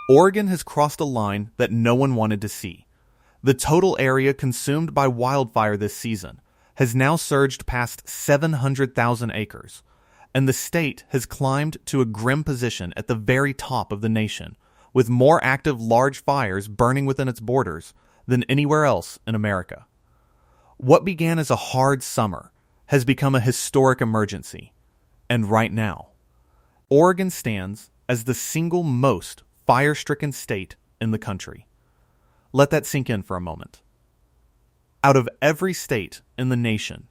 Oregon has crossed a line that no one wanted to see. The total area consumed by wildfire this season has now surged past 700,000 acres, and the state has climbed to a grim position at the very top of the nation, with more active large fires burning within its borders than anywhere else in America. What began as a hard summer has become a historic emergency, and right now, Oregon stands as the single most fire-stricken state in the country. Let that sink in for a moment. Out of every state in the nation,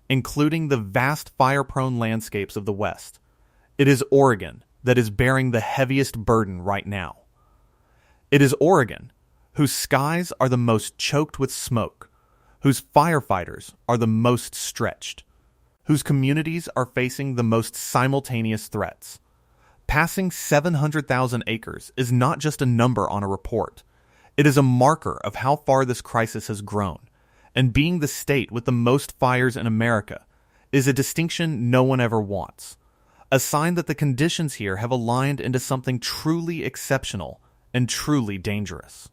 including the vast fire-prone landscapes of the West, it is Oregon that is bearing the heaviest burden right now. It is Oregon whose skies are the most choked with smoke, whose firefighters are the most stretched, whose communities are facing the most simultaneous threats. Passing 700,000 acres is not just a number on a report. It is a marker of how far this crisis has grown, and being the state with the most fires in America is a distinction no one ever wants, a sign that the conditions here have aligned into something truly exceptional and truly dangerous.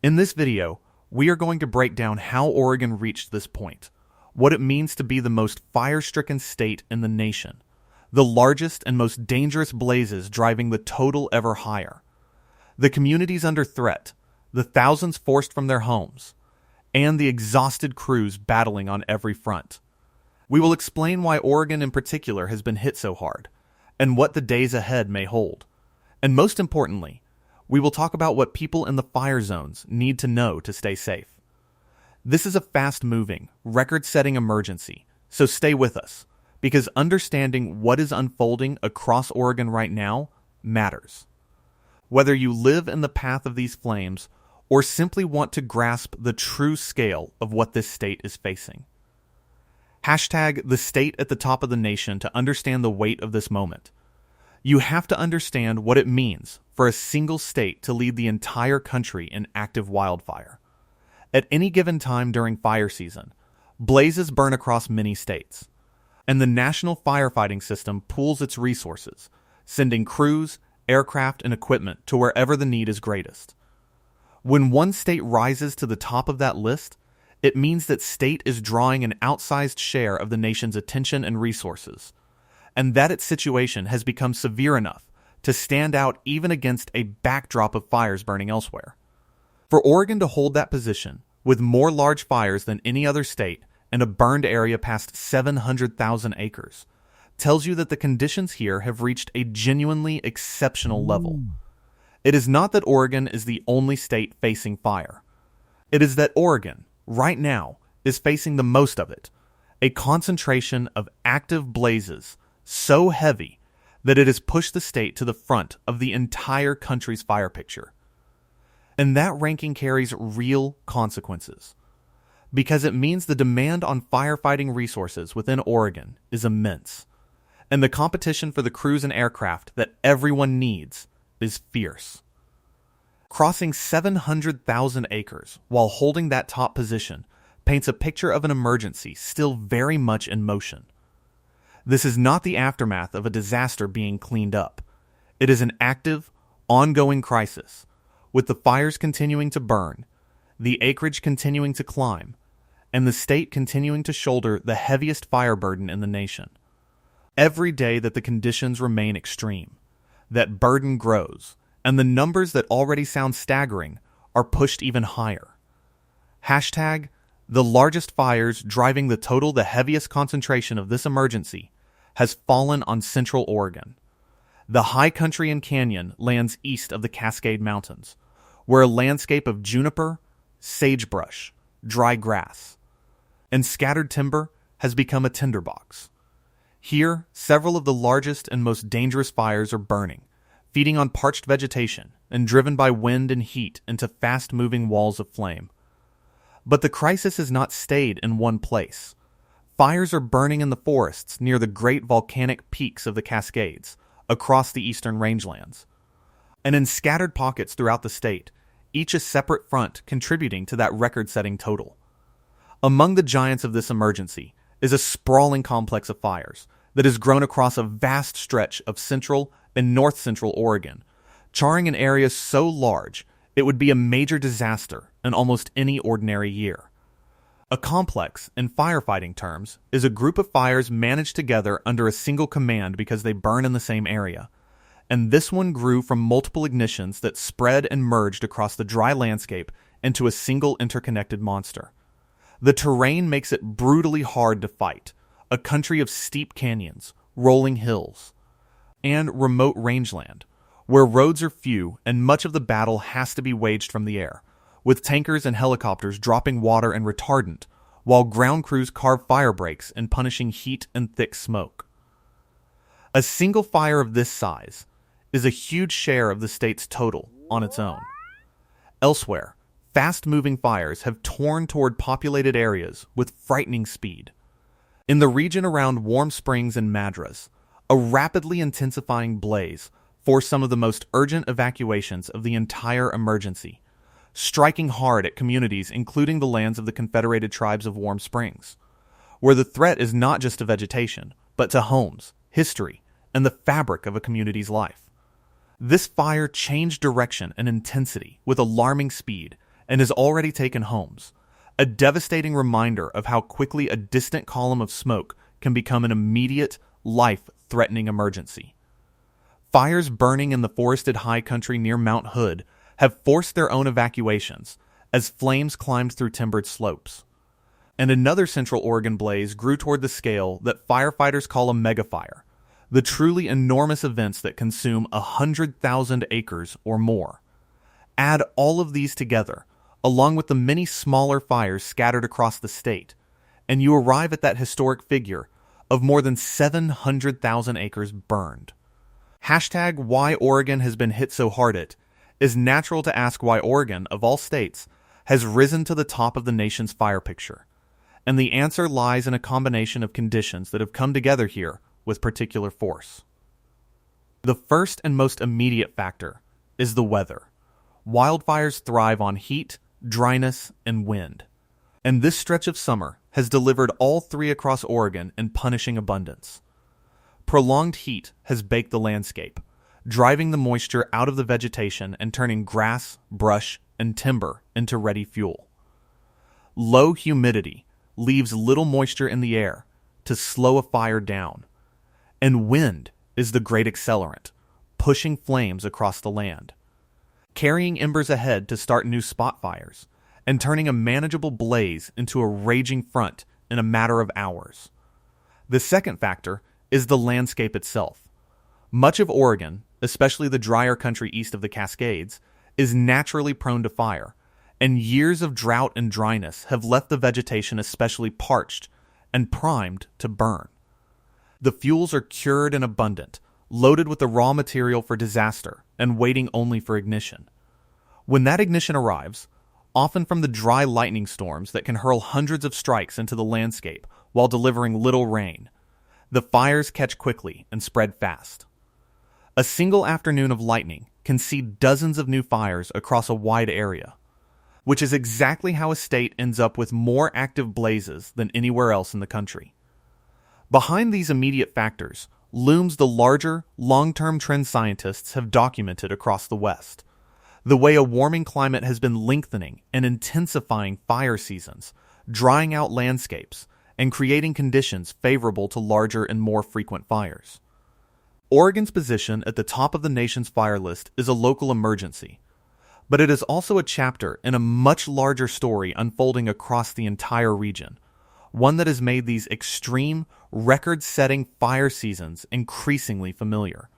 In this video, we are going to break down how Oregon reached this point, what it means to be the most fire-stricken state in the nation, the largest and most dangerous blazes driving the total ever higher, the communities under threat, the thousands forced from their homes, and the exhausted crews battling on every front. We will explain why Oregon in particular has been hit so hard, and what the days ahead may hold. And most importantly, we will talk about what people in the fire zones need to know to stay safe. This is a fast-moving, record-setting emergency, so stay with us, because understanding what is unfolding across Oregon right now matters. Whether you live in the path of these flames or simply want to grasp the true scale of what this state is facing. Hashtag the state at the top of the nation to understand the weight of this moment. You have to understand what it means for a single state to lead the entire country in active wildfire. At any given time during fire season, blazes burn across many states, and the national firefighting system pools its resources, sending crews, aircraft, and equipment to wherever the need is greatest. When one state rises to the top of that list, it means that state is drawing an outsized share of the nation's attention and resources, and that its situation has become severe enough to stand out even against a backdrop of fires burning elsewhere. For Oregon to hold that position, with more large fires than any other state and a burned area past 700,000 acres, tells you that the conditions here have reached a genuinely exceptional level. It is not that Oregon is the only state facing fire. It is that Oregon, right now, is facing the most of it, a concentration of active blazes so heavy that it has pushed the state to the front of the entire country's fire picture. And that ranking carries real consequences, because it means the demand on firefighting resources within Oregon is immense, and the competition for the crews and aircraft that everyone needs is fierce. Crossing 700,000 acres while holding that top position paints a picture of an emergency still very much in motion. This is not the aftermath of a disaster being cleaned up. It is an active, ongoing crisis, with the fires continuing to burn, the acreage continuing to climb, and the state continuing to shoulder the heaviest fire burden in the nation. Every day that the conditions remain extreme, that burden grows, and the numbers that already sound staggering are pushed even higher. Hashtag the largest fires driving the heaviest concentration of this emergency has fallen on Central Oregon. The high country and canyon lands east of the Cascade Mountains, where a landscape of juniper, sagebrush, dry grass, and scattered timber has become a tinderbox. Here, several of the largest and most dangerous fires are burning, feeding on parched vegetation and driven by wind and heat into fast-moving walls of flame. But the crisis has not stayed in one place. Fires are burning in the forests near the great volcanic peaks of the Cascades, across the eastern rangelands, and in scattered pockets throughout the state, each a separate front contributing to that record-setting total. Among the giants of this emergency is a sprawling complex of fires that has grown across a vast stretch of central and north-central Oregon, charring an area so large it would be a major disaster in almost any ordinary year. A complex, in firefighting terms, is a group of fires managed together under a single command because they burn in the same area. And this one grew from multiple ignitions that spread and merged across the dry landscape into a single interconnected monster. The terrain makes it brutally hard to fight, a country of steep canyons, rolling hills, and remote rangeland, where roads are few and much of the battle has to be waged from the air, with tankers and helicopters dropping water and retardant, while ground crews carve fire breaks in punishing heat and thick smoke. A single fire of this size is a huge share of the state's total on its own. Elsewhere, fast-moving fires have torn toward populated areas with frightening speed. In the region around Warm Springs and Madras, a rapidly intensifying blaze forced some of the most urgent evacuations of the entire emergency, striking hard at communities including the lands of the Confederated Tribes of Warm Springs, where the threat is not just to vegetation, but to homes, history, and the fabric of a community's life. This fire changed direction and intensity with alarming speed and has already taken homes, a devastating reminder of how quickly a distant column of smoke can become an immediate, life-threatening emergency. Fires burning in the forested high country near Mount Hood have forced their own evacuations as flames climbed through timbered slopes. And another Central Oregon blaze grew toward the scale that firefighters call a megafire, the truly enormous events that consume 100,000 acres or more. Add all of these together, along with the many smaller fires scattered across the state, and you arrive at that historic figure of more than 700,000 acres burned. Hashtag why Oregon has been hit so hard it is natural to ask why Oregon, of all states, has risen to the top of the nation's fire picture. And the answer lies in a combination of conditions that have come together here with particular force. The first and most immediate factor is the weather. Wildfires thrive on heat, dryness, and wind. And this stretch of summer has delivered all three across Oregon in punishing abundance. Prolonged heat has baked the landscape, driving the moisture out of the vegetation and turning grass, brush, and timber into ready fuel. Low humidity leaves little moisture in the air to slow a fire down, and wind is the great accelerant, pushing flames across the land, carrying embers ahead to start new spot fires, and turning a manageable blaze into a raging front in a matter of hours. The second factor is the landscape itself. Much of Oregon, especially the drier country east of the Cascades, is naturally prone to fire, and years of drought and dryness have left the vegetation especially parched and primed to burn. The fuels are cured and abundant, loaded with the raw material for disaster and waiting only for ignition. When that ignition arrives, often from the dry lightning storms that can hurl hundreds of strikes into the landscape while delivering little rain, the fires catch quickly and spread fast. A single afternoon of lightning can see dozens of new fires across a wide area, which is exactly how a state ends up with more active blazes than anywhere else in the country. Behind these immediate factors looms the larger, long-term trend scientists have documented across the West. The way a warming climate has been lengthening and intensifying fire seasons, drying out landscapes, and creating conditions favorable to larger and more frequent fires. Oregon's position at the top of the nation's fire list is a local emergency, but it is also a chapter in a much larger story unfolding across the entire region, one that has made these extreme, record-setting fire seasons increasingly familiar.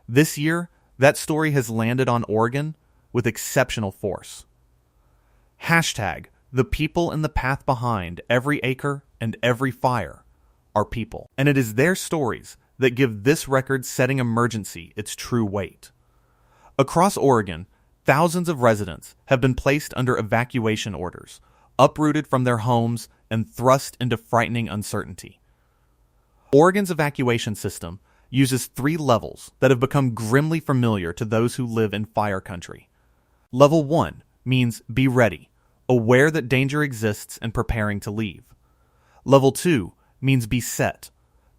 This year, that story has landed on Oregon with exceptional force. Hashtag the people in the path behind every acre and every fire are people, and it is their stories that give this record-setting emergency its true weight. Across Oregon, thousands of residents have been placed under evacuation orders, uprooted from their homes and thrust into frightening uncertainty. Oregon's evacuation system uses 3 levels that have become grimly familiar to those who live in fire country. Level 1 means be ready, aware that danger exists and preparing to leave. Level 2 means be set,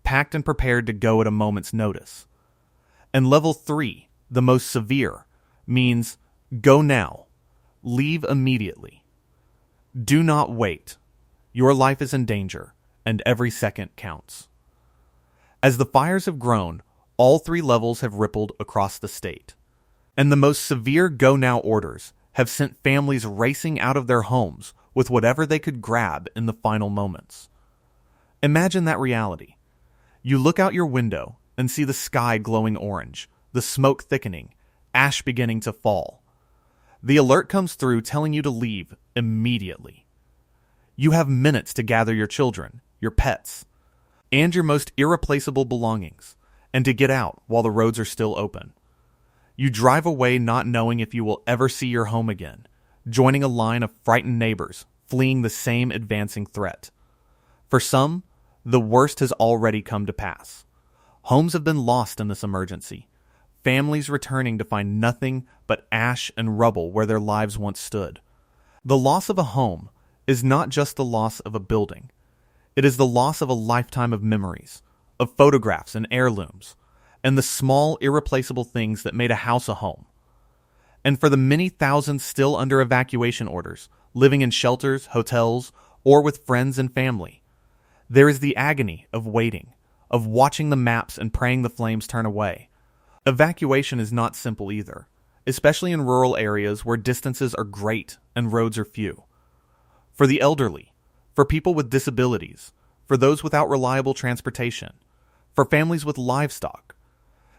packed and prepared to go at a moment's notice. And Level 3, the most severe, means go now, leave immediately. Do not wait. Your life is in danger, and every second counts. As the fires have grown, all three levels have rippled across the state, and the most severe go now orders have sent families racing out of their homes with whatever they could grab in the final moments. Imagine that reality. You look out your window and see the sky glowing orange, the smoke thickening, ash beginning to fall. The alert comes through telling you to leave immediately. You have minutes to gather your children, your pets, and your most irreplaceable belongings, and to get out while the roads are still open. You drive away not knowing if you will ever see your home again, joining a line of frightened neighbors fleeing the same advancing threat. For some, the worst has already come to pass. Homes have been lost in this emergency, families returning to find nothing but ash and rubble where their lives once stood. The loss of a home is not just the loss of a building. It is the loss of a lifetime of memories, of photographs and heirlooms, and the small, irreplaceable things that made a house a home. And for the many thousands still under evacuation orders, living in shelters, hotels, or with friends and family, there is the agony of waiting, of watching the maps and praying the flames turn away. Evacuation is not simple either, especially in rural areas where distances are great and roads are few. For the elderly, for people with disabilities, for those without reliable transportation, for families with livestock,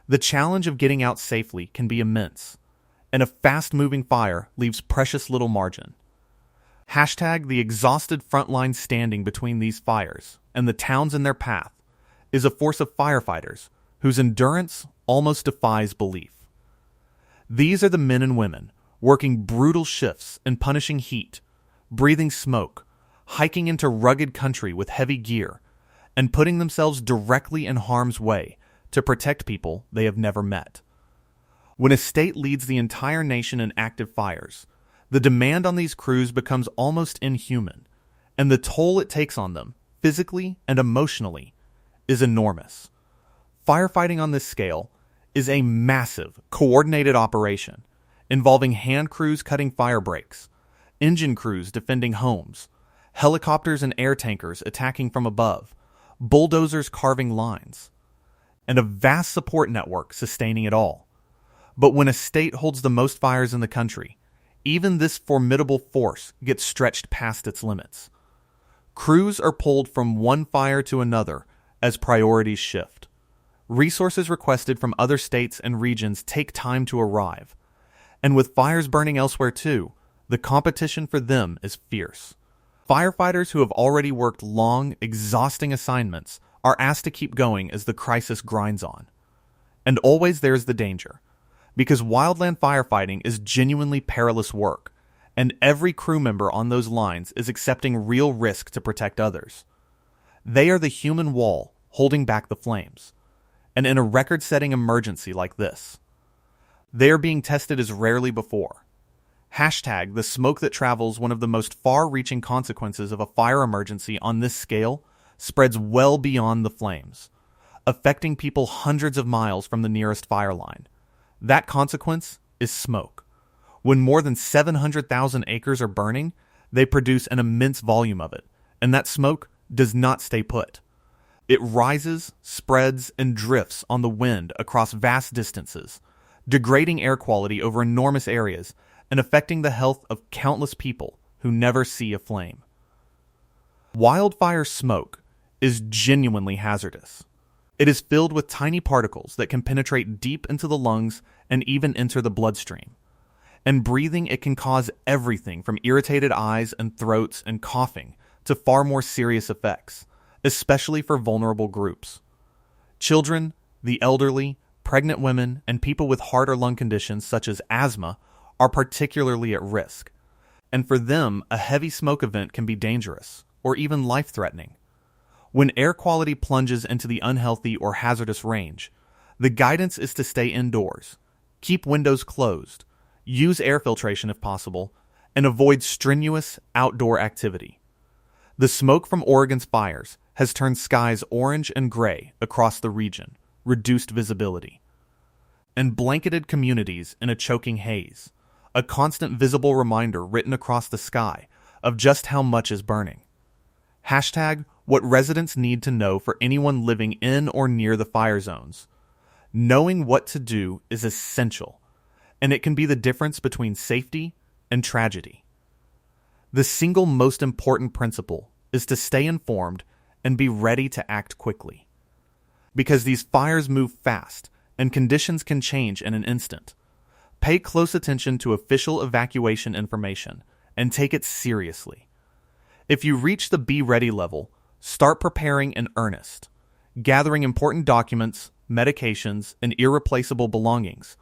the challenge of getting out safely can be immense, and a fast-moving fire leaves precious little margin. The exhausted front line standing between these fires and the towns in their path is a force of firefighters whose endurance almost defies belief. These are the men and women working brutal shifts in punishing heat, breathing smoke, hiking into rugged country with heavy gear, and putting themselves directly in harm's way to protect people they have never met. When a state leads the entire nation in active fires, the demand on these crews becomes almost inhuman, and the toll it takes on them, physically and emotionally, is enormous. Firefighting on this scale is a massive, coordinated operation involving hand crews cutting fire breaks, engine crews defending homes, helicopters and air tankers attacking from above, bulldozers carving lines, and a vast support network sustaining it all. But when a state holds the most fires in the country, even this formidable force gets stretched past its limits. Crews are pulled from one fire to another as priorities shift. Resources requested from other states and regions take time to arrive. And with fires burning elsewhere too, the competition for them is fierce. Firefighters who have already worked long, exhausting assignments are asked to keep going as the crisis grinds on. And always there's the danger, because wildland firefighting is genuinely perilous work, and every crew member on those lines is accepting real risk to protect others. They are the human wall holding back the flames, and in a record-setting emergency like this, they are being tested as rarely before. The smoke that travels, one of the most far-reaching consequences of a fire emergency on this scale, spreads well beyond the flames, affecting people hundreds of miles from the nearest fire line. That consequence is smoke. When more than 700,000 acres are burning, they produce an immense volume of it, and that smoke does not stay put. It rises, spreads, and drifts on the wind across vast distances, degrading air quality over enormous areas and affecting the health of countless people who never see a flame. Wildfire smoke is genuinely hazardous. It is filled with tiny particles that can penetrate deep into the lungs and even enter the bloodstream. And breathing it can cause everything from irritated eyes and throats and coughing to far more serious effects, especially for vulnerable groups. Children, the elderly, pregnant women, and people with heart or lung conditions such as asthma are particularly at risk. And for them, a heavy smoke event can be dangerous or even life-threatening. When air quality plunges into the unhealthy or hazardous range, the guidance is to stay indoors, keep windows closed, use air filtration if possible, and avoid strenuous outdoor activity. The smoke from Oregon's fires has turned skies orange and gray across the region, reduced visibility. and blanketed communities in a choking haze, a constant visible reminder written across the sky of just how much is burning. Hashtag what residents need to know for anyone living in or near the fire zones. Knowing what to do is essential, and it can be the difference between safety and tragedy. The single most important principle is to stay informed and be ready to act quickly. Because these fires move fast and conditions can change in an instant. Pay close attention to official evacuation information and take it seriously. If you reach the be ready level, start preparing in earnest, gathering important documents, medications, and irreplaceable belongings,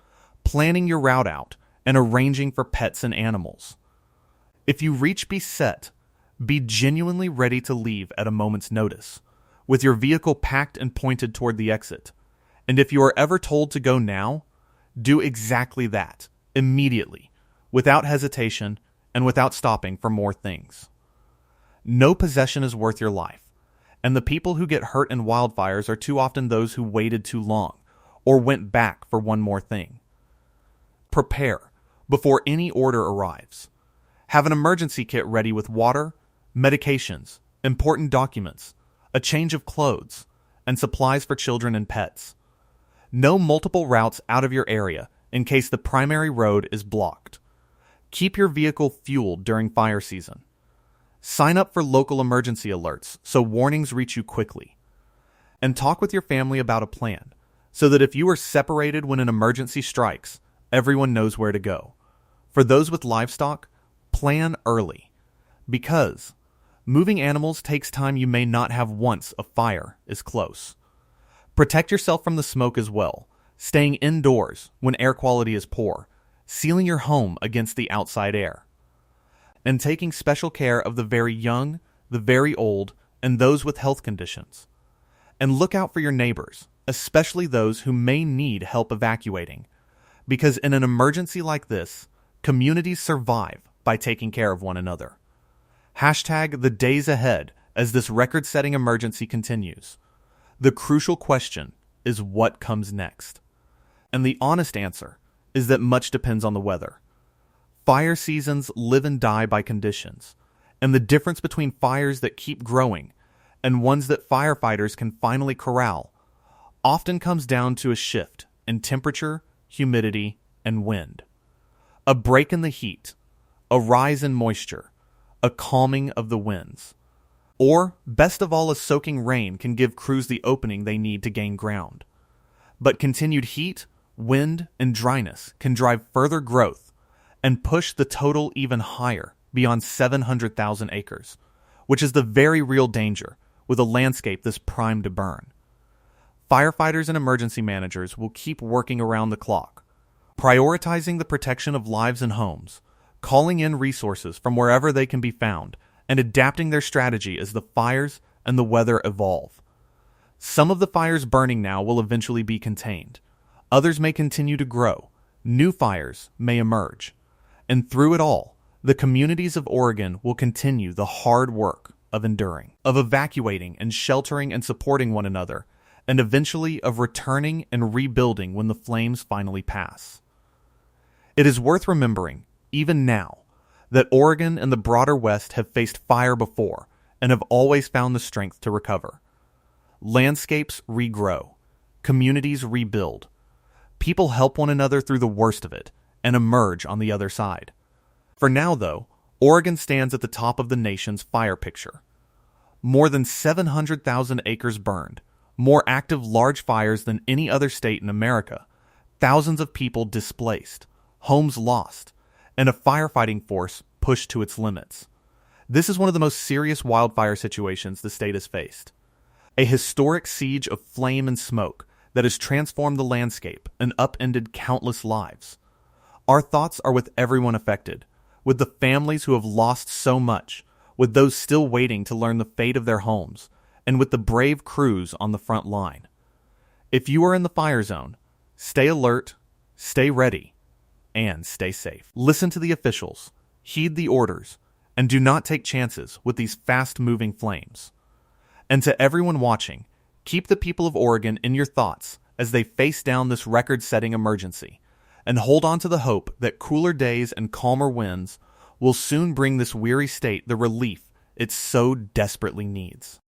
planning your route out, and arranging for pets and animals. If you reach be set, be genuinely ready to leave at a moment's notice, with your vehicle packed and pointed toward the exit. And if you are ever told to go now, do exactly that, immediately, without hesitation and without stopping for more things. No possession is worth your life, and the people who get hurt in wildfires are too often those who waited too long or went back for one more thing. Prepare before any order arrives. Have an emergency kit ready with water, medications, important documents, a change of clothes, and supplies for children and pets. Know multiple routes out of your area in case the primary road is blocked. Keep your vehicle fueled during fire season. Sign up for local emergency alerts so warnings reach you quickly. And talk with your family about a plan so that if you are separated when an emergency strikes, everyone knows where to go. For those with livestock, plan early. Because moving animals takes time you may not have once a fire is close. Protect yourself from the smoke as well, staying indoors when air quality is poor, sealing your home against the outside air, and taking special care of the very young, the very old, and those with health conditions. And look out for your neighbors, especially those who may need help evacuating, because in an emergency like this, communities survive by taking care of one another. Hashtag the days ahead as this record-setting emergency continues. The crucial question is what comes next. And the honest answer is that much depends on the weather. Fire seasons live and die by conditions, and the difference between fires that keep growing and ones that firefighters can finally corral often comes down to a shift in temperature, humidity, and wind. A break in the heat, a rise in moisture, a calming of the winds. Or, best of all, a soaking rain can give crews the opening they need to gain ground. But continued heat, wind, and dryness can drive further growth and push the total even higher beyond 700,000 acres, which is the very real danger with a landscape this primed to burn. Firefighters and emergency managers will keep working around the clock, prioritizing the protection of lives and homes, calling in resources from wherever they can be found, and adapting their strategy as the fires and the weather evolve. Some of the fires burning now will eventually be contained. Others may continue to grow. New fires may emerge. And through it all, the communities of Oregon will continue the hard work of enduring, of evacuating and sheltering and supporting one another, and eventually of returning and rebuilding when the flames finally pass. It is worth remembering, even now, that Oregon and the broader West have faced fire before and have always found the strength to recover. Landscapes regrow. Communities rebuild. People help one another through the worst of it and emerge on the other side. For now, though, Oregon stands at the top of the nation's fire picture. More than 700,000 acres burned, more active large fires than any other state in America, thousands of people displaced, homes lost, and a firefighting force pushed to its limits. This is one of the most serious wildfire situations the state has faced. A historic siege of flame and smoke that has transformed the landscape and upended countless lives. Our thoughts are with everyone affected, with the families who have lost so much, with those still waiting to learn the fate of their homes, and with the brave crews on the front line. If you are in the fire zone, stay alert, stay ready, and stay safe. Listen to the officials, heed the orders, and do not take chances with these fast-moving flames. And to everyone watching, keep the people of Oregon in your thoughts as they face down this record-setting emergency and hold on to the hope that cooler days and calmer winds will soon bring this weary state the relief it so desperately needs.